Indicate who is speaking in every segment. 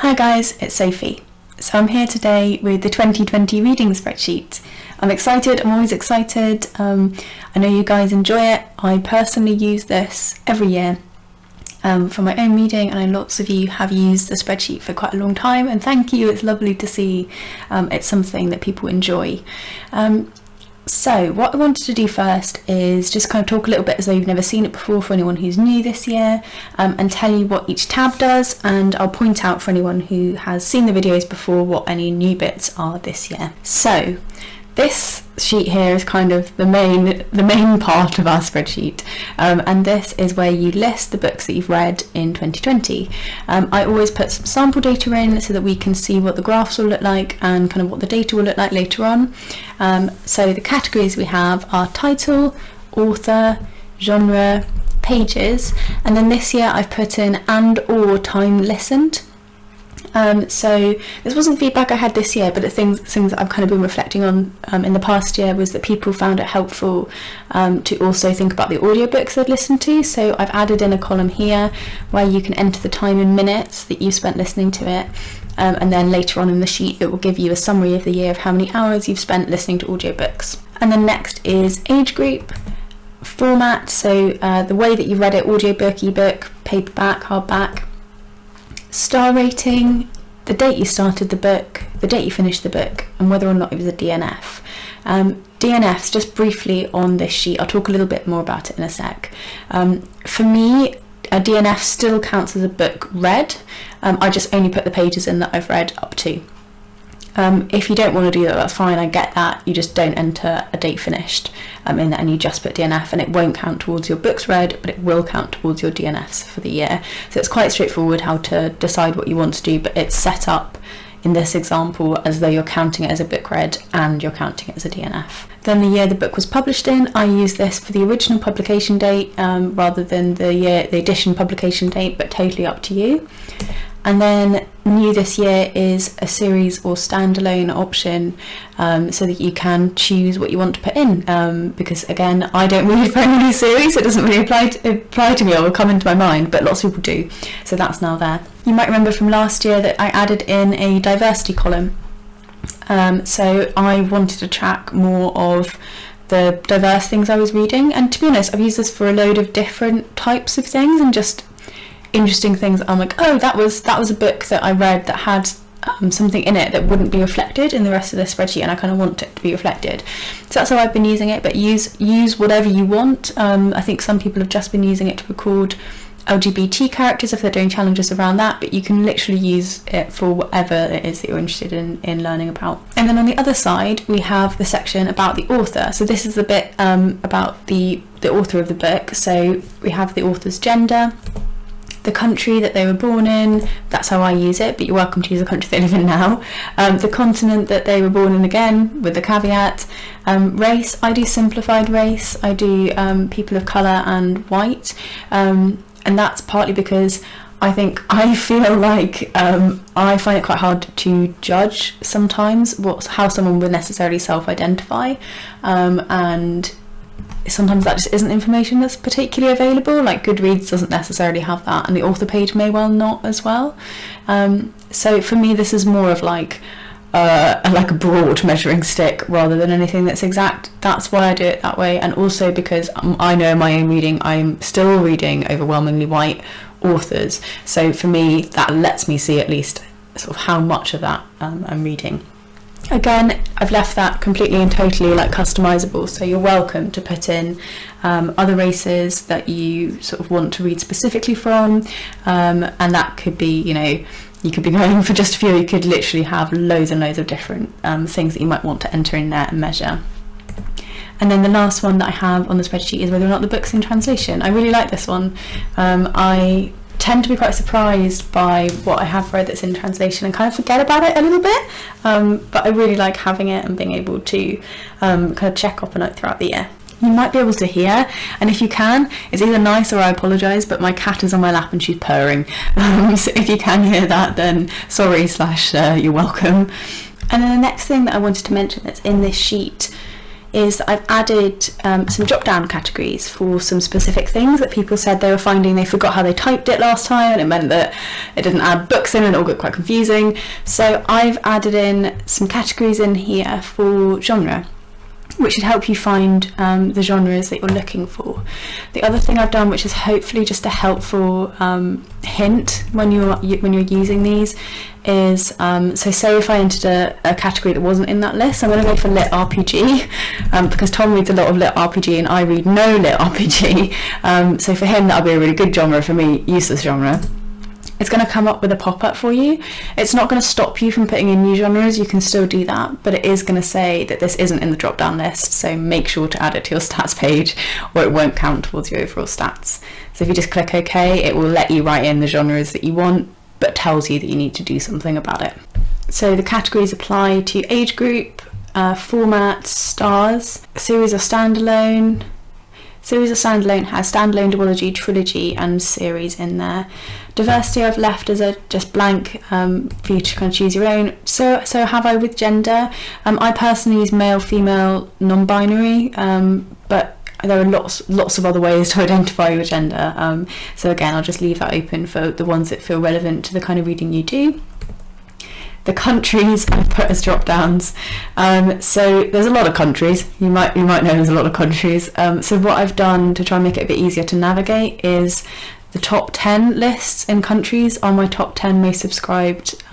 Speaker 1: Hi guys, it's Sophie. So I'm here today with the 2020 reading spreadsheet. I'm excited, I'm always excited. I know you guys enjoy it. I personally use this every year for my own reading, and I know lots of you have used the spreadsheet for quite a long time, and thank you, it's lovely to see it's something that people enjoy. So what I wanted to do first is just kind of talk a little bit as though you've never seen it before for anyone who's new this year, and tell you what each tab does, and I'll point out for anyone who has seen the videos before what any new bits are this year. So this sheet here is kind of the main part of our spreadsheet, and this is where you list the books that you've read in 2020. I always put some sample data in so that we can see what the graphs will look like and kind of what the data will look like later on. So the categories we have are title, author, genre, pages, and then this year I've put in and or time listened. So this wasn't feedback I had this year, but things that I've kind of been reflecting on in the past year was that people found it helpful to also think about the audiobooks they'd listened to. So I've added in a column here where you can enter the time in minutes that you spent listening to it, and then later on in the sheet it will give you a summary of the year of how many hours you've spent listening to audiobooks. And then next is age group, format, so the way that you read it, audiobook, ebook, paperback, hardback, star rating, the date you started the book, the date you finished the book, and whether or not it was a DNF. DNFs, just briefly on this sheet, I'll talk a little bit more about it in a sec. For me, a DNF still counts as a book read. I just only put the pages in that I've read up to. If you don't want to do that, that's fine, I get that. You just don't enter a date finished in that, and you just put DNF, and it won't count towards your books read, but it will count towards your DNFs for the year. So it's quite straightforward how to decide what you want to do, but it's set up in this example as though you're counting it as a book read and you're counting it as a DNF. Then the year the book was published in, I use this for the original publication date rather than the edition publication date, but totally up to you. And then new this year is a series or standalone option, so that you can choose what you want to put in, because again, I don't read very many series, so it doesn't really apply to me or will come into my mind, but lots of people do, so that's now there. You might remember from last year that I added in a diversity column, so I wanted to track more of the diverse things I was reading, and to be honest, I've used this for a load of different types of things and just interesting things. I'm like, oh, that was a book that I read that had something in it that wouldn't be reflected in the rest of the spreadsheet, and I kind of want it to be reflected. So that's how I've been using it, but use whatever you want. I think some people have just been using it to record LGBT characters if they're doing challenges around that, but you can literally use it for whatever it is that you're interested in learning about. And then on the other side we have the section about the author. So this is the bit about the author of the book. So we have the author's gender, the country that they were born in, that's how I use it, but you're welcome to use the country they live in now, the continent that they were born in, again with the caveat, race, I do simplified race, I do people of colour and white, and that's partly because I feel like I find it quite hard to judge sometimes how someone would necessarily self-identify, and sometimes that just isn't information that's particularly available. Like Goodreads doesn't necessarily have that, and the author page may well not as well. So for me, this is more of like a broad measuring stick rather than anything that's exact. That's why I do it that way, and also because I know in my own reading I'm still reading overwhelmingly white authors. So for me, that lets me see at least sort of how much of that I'm reading. Again, I've left that completely and totally customizable, so you're welcome to put in other races that you sort of want to read specifically from, and that could be, you could be going for just a few. You could literally have loads and loads of different things that you might want to enter in there and measure. And then the last one that I have on the spreadsheet is whether or not the book's in translation. I really like this one. I tend to be quite surprised by what I have read that's in translation and kind of forget about it a little bit, but I really like having it and being able to kind of check up on it throughout the year. You might be able to hear, and if you can, it's either nice or I apologise, but my cat is on my lap and she's purring, so if you can hear that, then sorry / you're welcome. And then the next thing that I wanted to mention that's in this sheet is that I've added some drop-down categories for some specific things that people said they were finding they forgot how they typed it last time, and it meant that it didn't add books in and it all got quite confusing. So I've added in some categories in here for genre, which should help you find the genres that you're looking for. The other thing I've done, which is hopefully just a helpful hint when you're using these, is so say if I entered a category that wasn't in that list, I'm going to go for lit RPG because Tom reads a lot of lit RPG and I read no lit RPG. So for him that'll be a really good genre, for me useless genre. It's going to come up with a pop-up for you. It's not going to stop you from putting in new genres, you can still do that, but it is going to say that this isn't in the drop-down list, so make sure to add it to your stats page or it won't count towards your overall stats. So if you just click OK, it will let you write in the genres that you want, but tells you that you need to do something about it. So the categories apply to age group, format, stars, series or standalone. Series or standalone has standalone, duology, trilogy and series in there. Diversity I've left as a just blank for you to kind of choose your own. So have I with gender. I personally use male, female, non-binary, but there are lots of other ways to identify your gender. So again, I'll just leave that open for the ones that feel relevant to the kind of reading you do. The countries I've put as drop downs. So there's a lot of countries. You might know there's a lot of countries. So what I've done to try and make it a bit easier to navigate is the top 10 lists in countries on my top 10 most subscribed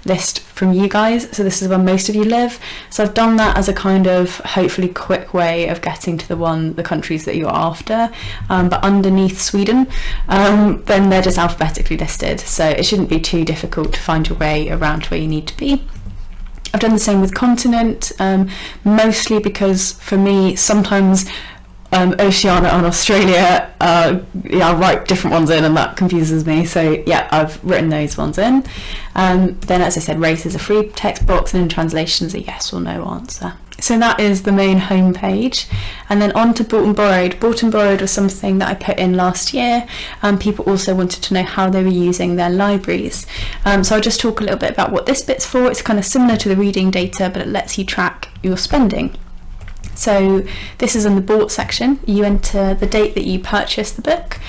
Speaker 1: list from you guys. So this is where most of you live. So I've done that as a kind of hopefully quick way of getting to the countries that you're after. But underneath Sweden, then they're just alphabetically listed. So it shouldn't be too difficult to find your way around to where you need to be. I've done the same with continent, mostly because for me sometimes Oceania and Australia, I'll write different ones in and that confuses me, so yeah, I've written those ones in. Then as I said, race is a free text box and in translations a yes or no answer. So that is the main home page, and then on to bought and borrowed. Bought and borrowed was something that I put in last year, and people also wanted to know how they were using their libraries. So I'll just talk a little bit about what this bit's for. It's kind of similar to the reading data, but it lets you track your spending. So this is in the bought section. You enter the date that you purchased the book,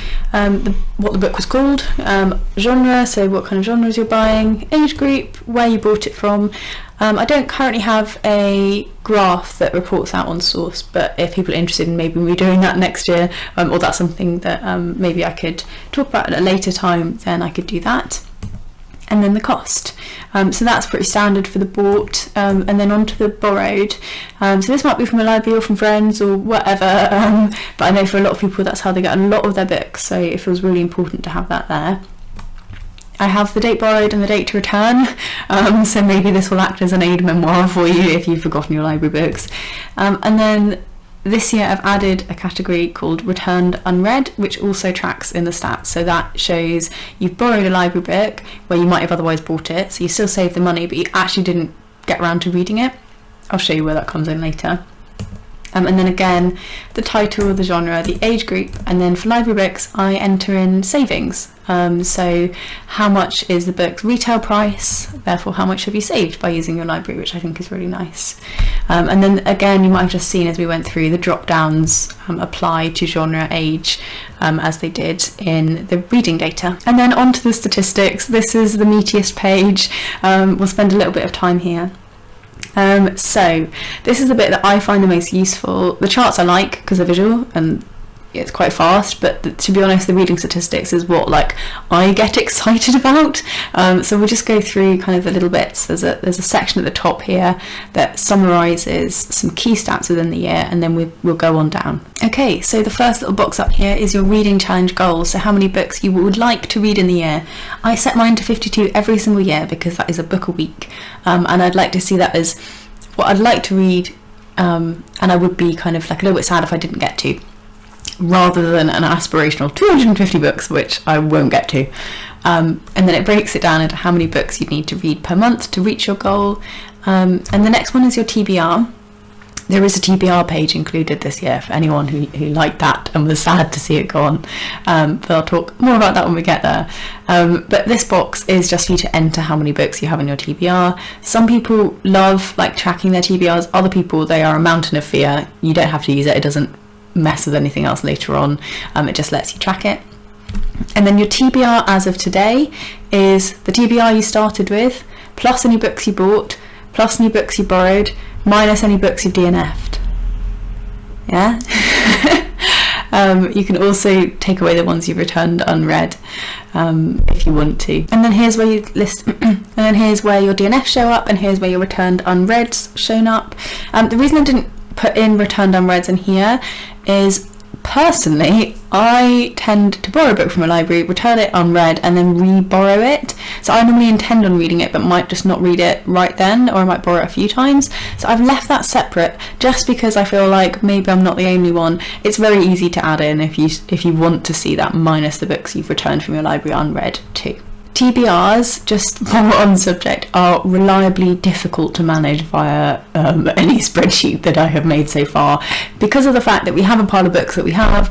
Speaker 1: what the book was called, genre, so what kind of genres you're buying, age group, where you bought it from. I don't currently have a graph that reports out on source, but if people are interested in maybe redoing that next year, or that's something that maybe I could talk about at a later time, then I could do that. And then the cost. So that's pretty standard for the bought, and then on to the borrowed. So this might be from a library or from friends or whatever, but I know for a lot of people that's how they get a lot of their books, so it feels really important to have that there. I have the date borrowed and the date to return, so maybe this will act as an aid memoir for you if you've forgotten your library books. And then this year I've added a category called returned unread, which also tracks in the stats. So that shows you've borrowed a library book where you might have otherwise bought it, so you still saved the money but you actually didn't get around to reading it. I'll show you where that comes in later. And then again, the title, the genre, the age group, and then for library books I enter in savings. So how much is the book's retail price, therefore how much have you saved by using your library, which I think is really nice. And then again, you might have just seen as we went through, the drop downs apply to genre, age, as they did in the reading data. And then on to the statistics. This is the meatiest page. We'll spend a little bit of time here. So this is the bit that I find the most useful. The charts I like because they're visual and it's quite fast, but to be honest, the reading statistics is what I get excited about. So we'll just go through kind of the little bits. There's a section at the top here that summarises some key stats within the year, and then we'll go on down. Okay, so the first little box up here is your reading challenge goals. So how many books you would like to read in the year. I set mine to 52 every single year because that is a book a week, and I'd like to see that as what I'd like to read, and I would be kind of a little bit sad if I didn't get to, rather than an aspirational 250 books, which I won't get to. And then it breaks it down into how many books you need to read per month to reach your goal. And the next one is your TBR, There is a TBR page included this year for anyone who liked that and was sad to see it gone, but I'll talk more about that when we get there. But this box is just for you to enter how many books you have in your TBR. Some people love like tracking their TBRs, other people they are a mountain of fear. You don't have to use it, it doesn't mess with anything else later on, it just lets you track it. And then your TBR as of today is the TBR you started with, plus any books you bought, plus any books you borrowed, minus any books you've DNF'd. Yeah? You can also take away the ones you've returned unread, if you want to. And then here's where you list, and then here's where your DNFs show up, and here's where your returned unreads shown up. The reason I didn't put in returned unreads in here is, personally, I tend to borrow a book from a library, return it unread, and then re-borrow it. So I normally intend on reading it, but might just not read it right then, or I might borrow it a few times. So I've left that separate, just because I feel like maybe I'm not the only one. It's very easy to add in if you want to see that minus the books you've returned from your library unread too. TBRs, just while we're on the subject, are reliably difficult to manage via any spreadsheet that I have made so far, because of the fact that we have a pile of books that we have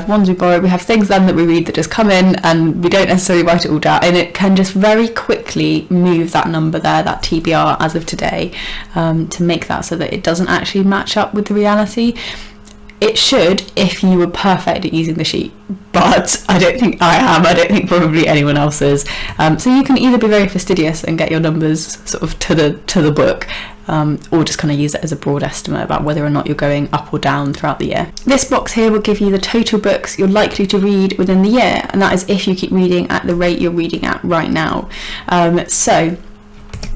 Speaker 1: ones we borrow, we have things then that we read that just come in, and we don't necessarily write it all down, and it can just very quickly move that number there, that TBR as of today, to make that so that it doesn't actually match up with the reality. It should if you were perfect at using the sheet, but I don't think I am. I don't think probably anyone else is. So you can either be very fastidious and get your numbers sort of to the book, or just kind of use it as a broad estimate about whether or not you're going up or down throughout the year. This box here will give you the total books you're likely to read within the year, and that is if you keep reading at the rate you're reading at right now. So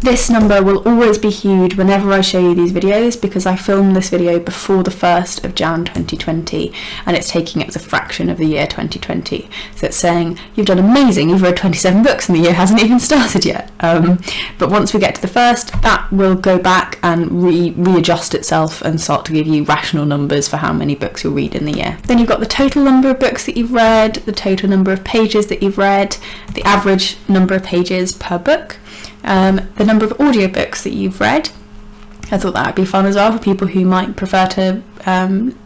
Speaker 1: this number will always be huge whenever I show you these videos, because I filmed this video before the 1st of Jan 2020, and it's taking it as a fraction of the year 2020. So it's saying, you've done amazing, you've read 27 books and the year hasn't even started yet. But once we get to the 1st, that will go back and readjust itself and start to give you rational numbers for how many books you'll read in the year. Then you've got the total number of books that you've read, the total number of pages that you've read, the average number of pages per book, the number of audiobooks that you've read. I thought that would be fun as well for people who might prefer to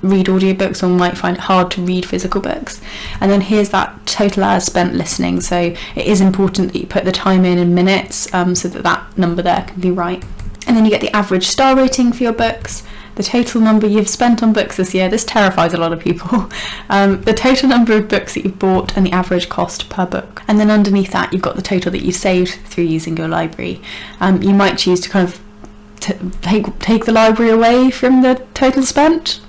Speaker 1: read audiobooks or might find it hard to read physical books. And then here's that total hours spent listening, so it is important that you put the time in minutes, so that number there can be right. And then you get the average star rating for your books, the total number you've spent on books this year. This terrifies a lot of people. The total number of books that you've bought and the average cost per book. And then underneath that you've got the total that you've saved through using your library. You might choose to kind of take the library away from the total spent.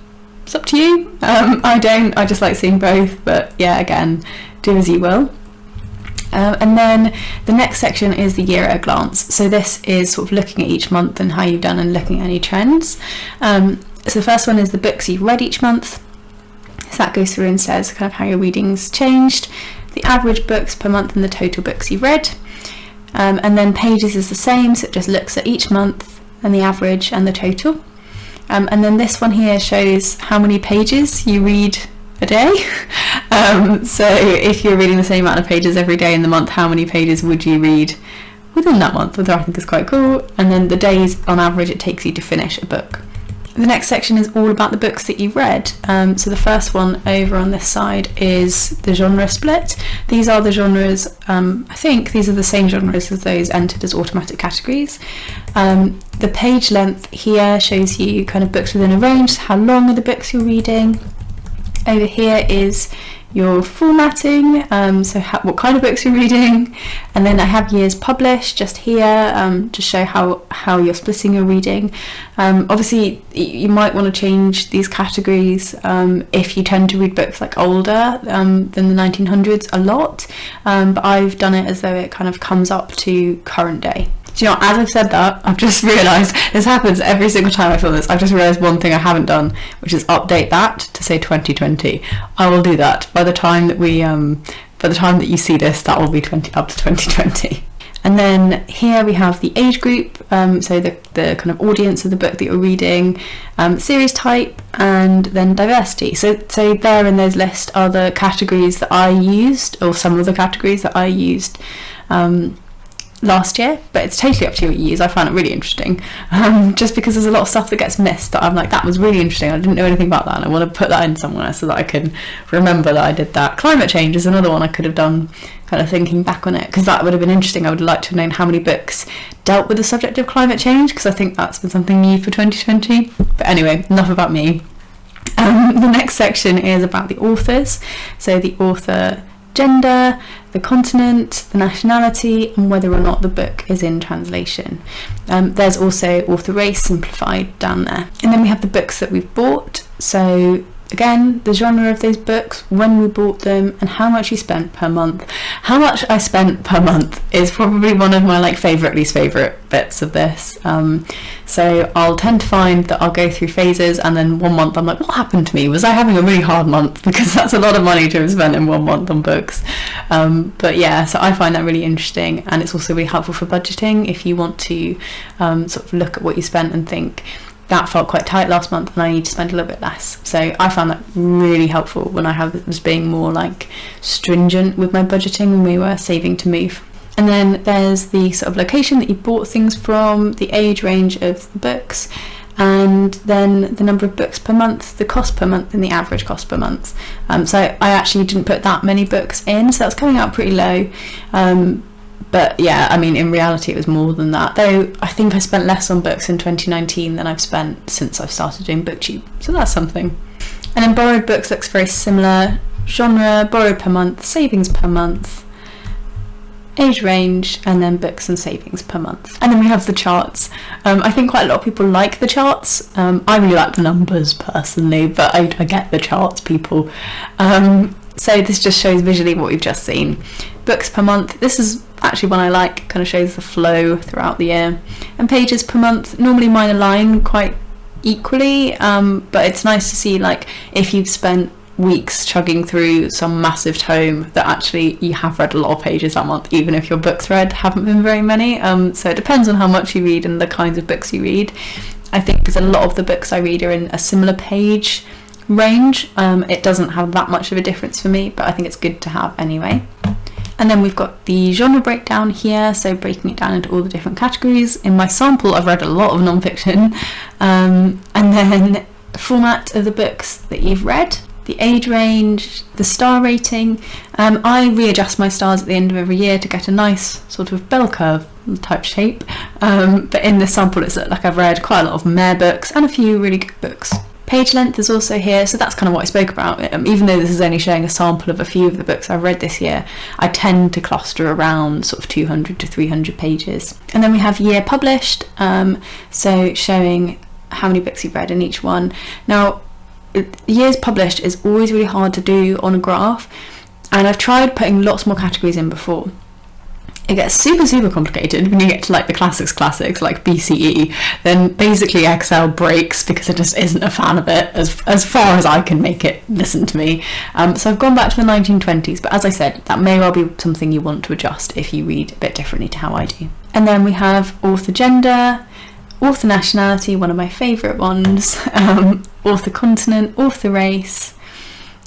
Speaker 1: It's up to you. I don't. I just like seeing both, but yeah, again, do as you will. And then the next section is the year at a glance. So this is sort of looking at each month and how you've done and looking at any trends. So the first one is the books you've read each month. So that goes through and says kind of how your reading's changed, the average books per month and the total books you've read. And then pages is the same, so it just looks at each month and the average and the total. And then this one here shows how many pages you read a day. So if you're reading the same amount of pages every day in the month, how many pages would you read within that month, which I think is quite cool. And then the days on average it takes you to finish a book. The next section is all about the books that you've read. So the first one over on this side is the genre split. These are the genres, I think these are the same genres as those entered as automatic categories. The page length here shows you kind of books within a range, how long are the books you're reading. Over here is your formatting, so what kind of books you're reading, and then I have years published just here to show how you're splitting your reading. Obviously you might want to change these categories if you tend to read books like older than the 1900s a lot, but I've done it as though it kind of comes up to current day. Do you know, as I've said that, I've just realised, this happens every single time I film this, I've just realised one thing I haven't done, which is update that to say 2020. I will do that by the time that you see this, that will be up to 2020. And then here we have the age group, so the kind of audience of the book that you're reading, series type, and then diversity. So there in those lists are the categories that I used, or some of the categories that I used last year, but it's totally up to you what you use. I found it really interesting, just because there's a lot of stuff that gets missed that I'm like, that was really interesting, I didn't know anything about that, and I want to put that in somewhere so that I can remember that I did that. Climate change is another one I could have done, kind of thinking back on it, because that would have been interesting. I would like to have known how many books dealt with the subject of climate change, because I think that's been something new for 2020. But anyway, enough about me. The next section is about the authors, so the author gender, the continent, the nationality, and whether or not the book is in translation. There's also author race simplified down there. And then we have the books that we've bought, so again, the genre of those books, when we bought them, and how much you spent per month. How much I spent per month is probably one of my least favourite bits of this. So I'll tend to find that I'll go through phases, and then one month I'm like, what happened to me? Was I having a really hard month? Because that's a lot of money to have spent in 1 month on books. But yeah, so I find that really interesting, and it's also really helpful for budgeting if you want to sort of look at what you spent and think, that felt quite tight last month and I need to spend a little bit less. So I found that really helpful when I was being more like stringent with my budgeting when we were saving to move. And then there's the sort of location that you bought things from, the age range of the books, and then the number of books per month, the cost per month, and the average cost per month. So I actually didn't put that many books in, so that's coming out pretty low. But yeah, I mean, in reality it was more than that, though I think I spent less on books in 2019 than I've spent since I've started doing BookTube, so that's something. And then borrowed books looks very similar. Genre, borrowed per month, savings per month, age range, and then books and savings per month. And then we have the charts. I think quite a lot of people like the charts. I really like the numbers personally, but I get the charts, people. So this just shows visually what we've just seen. Books per month, this is actually one I like, kind of shows the flow throughout the year. And pages per month, normally mine align quite equally, but it's nice to see like if you've spent weeks chugging through some massive tome that actually you have read a lot of pages that month, even if your books read haven't been very many. So it depends on how much you read and the kinds of books you read. I think because a lot of the books I read are in a similar page range, it doesn't have that much of a difference for me, but I think it's good to have anyway. And then we've got the genre breakdown here, so breaking it down into all the different categories. In my sample I've read a lot of non-fiction, and then the format of the books that you've read, the age range, the star rating. I readjust my stars at the end of every year to get a nice sort of bell curve type shape, but in this sample it's like I've read quite a lot of meh books and a few really good books. Page length is also here, so that's kind of what I spoke about. Even though this is only showing a sample of a few of the books I've read this year, I tend to cluster around sort of 200 to 300 pages. And then we have year published, so showing how many books you've read in each one. Now, years published is always really hard to do on a graph, and I've tried putting lots more categories in before. It gets super complicated when you get to like the classics like BCE. Then basically Excel breaks because it just isn't a fan of it as far as I can make it listen to me. So I've gone back to the 1920s, but as I said, that may well be something you want to adjust if you read a bit differently to how I do. And then we have author gender, author nationality, one of my favourite ones, author continent, author race,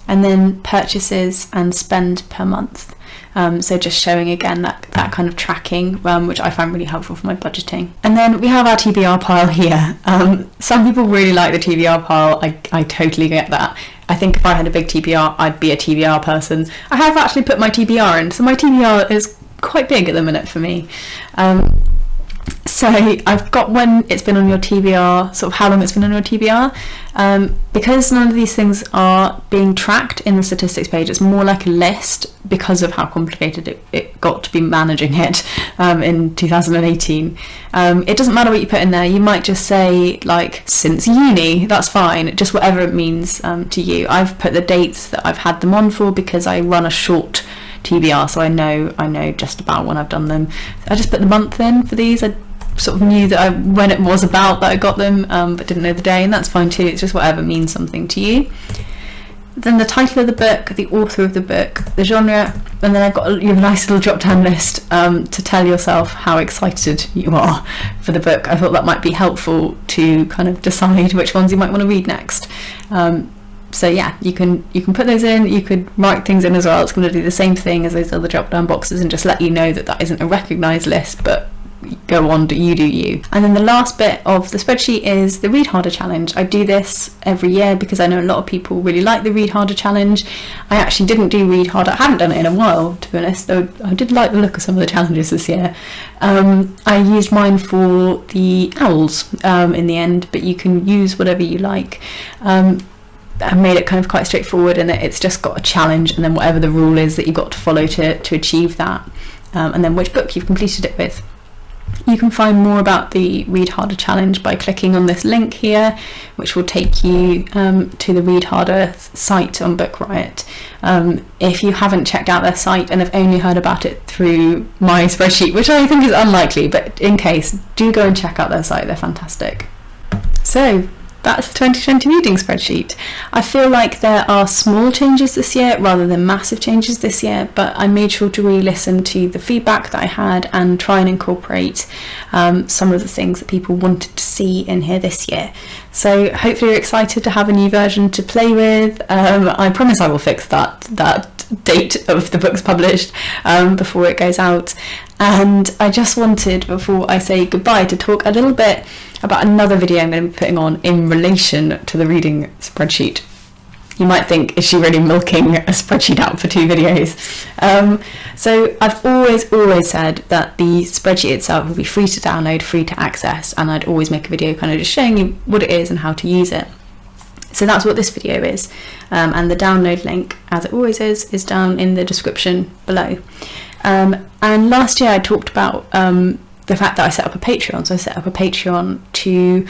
Speaker 1: and then purchases and spend per month. So just showing again that kind of tracking, which I find really helpful for my budgeting. And then we have our TBR pile here. Some people really like the TBR pile. I totally get that. I think if I had a big TBR, I'd be a TBR person. I have actually put my TBR in, so my TBR is quite big at the minute for me. So I've got when it's been on your TBR, sort of how long it's been on your TBR. Because none of these things are being tracked in the statistics page, it's more like a list because of how complicated it got to be managing it in 2018. It doesn't matter what you put in there. You might just say like since uni, that's fine, just whatever it means to you. I've put the dates that I've had them on for because I run a short TBR, so I know just about when I've done them. I just put the month in for these. I sort of knew that when it was about that I got them, but didn't know the day, and that's fine too. It's just whatever means something to you. Then the title of the book, the author of the book, the genre, and then I've got a nice little drop-down list to tell yourself how excited you are for the book. I thought that might be helpful to kind of decide which ones you might want to read next. So yeah, you can put those in. You could write things in as well. It's going to do the same thing as those other drop down boxes and just let you know that that isn't a recognised list, but go on, do you. And then the last bit of the spreadsheet is the Read Harder challenge. I do this every year because I know a lot of people really like the Read Harder challenge. I actually didn't do Read Harder. I haven't done it in a while, to be honest, though I did like the look of some of the challenges this year. I used mine for the owls in the end, but you can use whatever you like. I made it kind of quite straightforward, and it's just got a challenge and then whatever the rule is that you've got to follow to achieve that, and then which book you've completed it with. You can find more about the Read Harder challenge by clicking on this link here, which will take you to the Read Harder site on Book Riot. If you haven't checked out their site and have only heard about it through my spreadsheet, which I think is unlikely, but in case, do go and check out their site, they're fantastic. So that's the 2020 reading spreadsheet. I feel like there are small changes this year rather than massive changes this year, but I made sure to really listen to the feedback that I had and try and incorporate some of the things that people wanted to see in here this year. So hopefully you're excited to have a new version to play with. I promise I will fix that date of the books published before it goes out. And I just wanted, before I say goodbye, to talk a little bit about another video I'm going to be putting on in relation to the reading spreadsheet. You might think, is she really milking a spreadsheet out for 2 videos? So I've always said that the spreadsheet itself will be free to download, free to access, and I'd always make a video kind of just showing you what it is and how to use it. So that's what this video is, and the download link, as it always is down in the description below. And last year I talked about the fact that I set up a Patreon. So I set up a Patreon to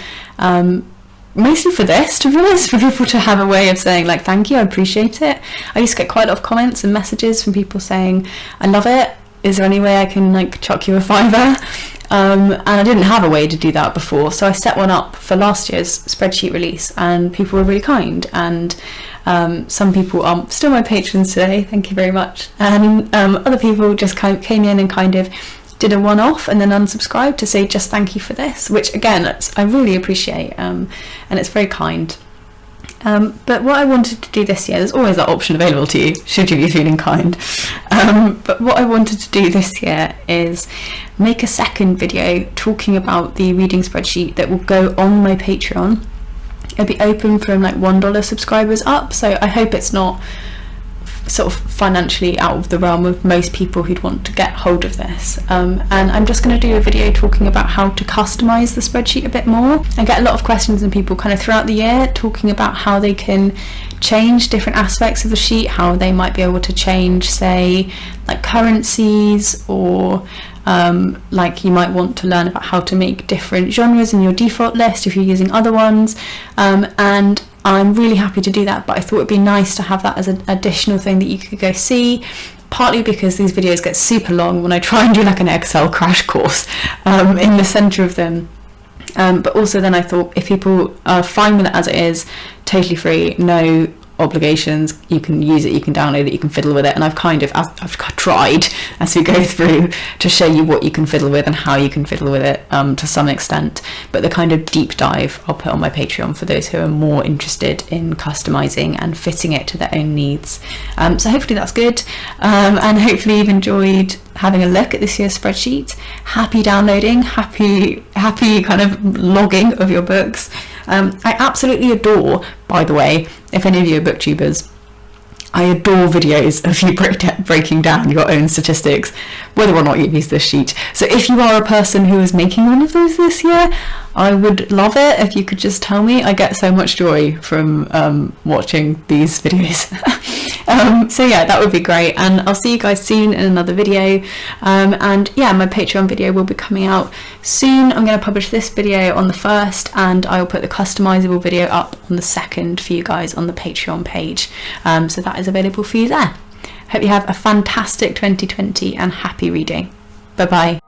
Speaker 1: mostly for this, to be honest, for people to have a way of saying like thank you, I appreciate it. I used to get quite a lot of comments and messages from people saying I love it, is there any way I can like chuck you a £5? And I didn't have a way to do that before, so I set one up for last year's spreadsheet release, and people were really kind, and some people are still my patrons today, thank you very much, and other people just kind of came in and kind of did a one-off and then unsubscribed to say just thank you for this, which again I really appreciate, and it's very kind. But what I wanted to do this year, there's always that option available to you should you be feeling kind, but what I wanted to do this year is make a second video talking about the reading spreadsheet that will go on my Patreon. It'll be open from like $1 subscribers up, so I hope it's not sort of financially out of the realm of most people who'd want to get hold of this, and I'm just going to do a video talking about how to customize the spreadsheet a bit more. I get a lot of questions and people kind of throughout the year talking about how they can change different aspects of the sheet, how they might be able to change, say, like currencies, or like you might want to learn about how to make different genres in your default list if you're using other ones, and I'm really happy to do that, but I thought it'd be nice to have that as an additional thing that you could go see, partly because these videos get super long when I try and do like an Excel crash course in the centre of them, but also then I thought if people are fine with it as it is, totally free, no obligations, you can use it, you can download it, you can fiddle with it, and I've tried as we go through to show you what you can fiddle with and how you can fiddle with it to some extent, but the kind of deep dive I'll put on my Patreon for those who are more interested in customizing and fitting it to their own needs. So hopefully that's good, and hopefully you've enjoyed having a look at this year's spreadsheet. Happy downloading, happy kind of logging of your books. I absolutely adore, by the way, if any of you are booktubers, I adore videos of you breaking down your own statistics, whether or not you've used this sheet. So if you are a person who is making one of those this year, I would love it if you could just tell me. I get so much joy from watching these videos. So yeah, that would be great, and I'll see you guys soon in another video, and yeah, my Patreon video will be coming out soon. I'm going to publish this video on the 1st, and I'll put the customizable video up on the 2nd for you guys on the Patreon page, so that is available for you there. Hope you have a fantastic 2020 and happy reading. Bye bye.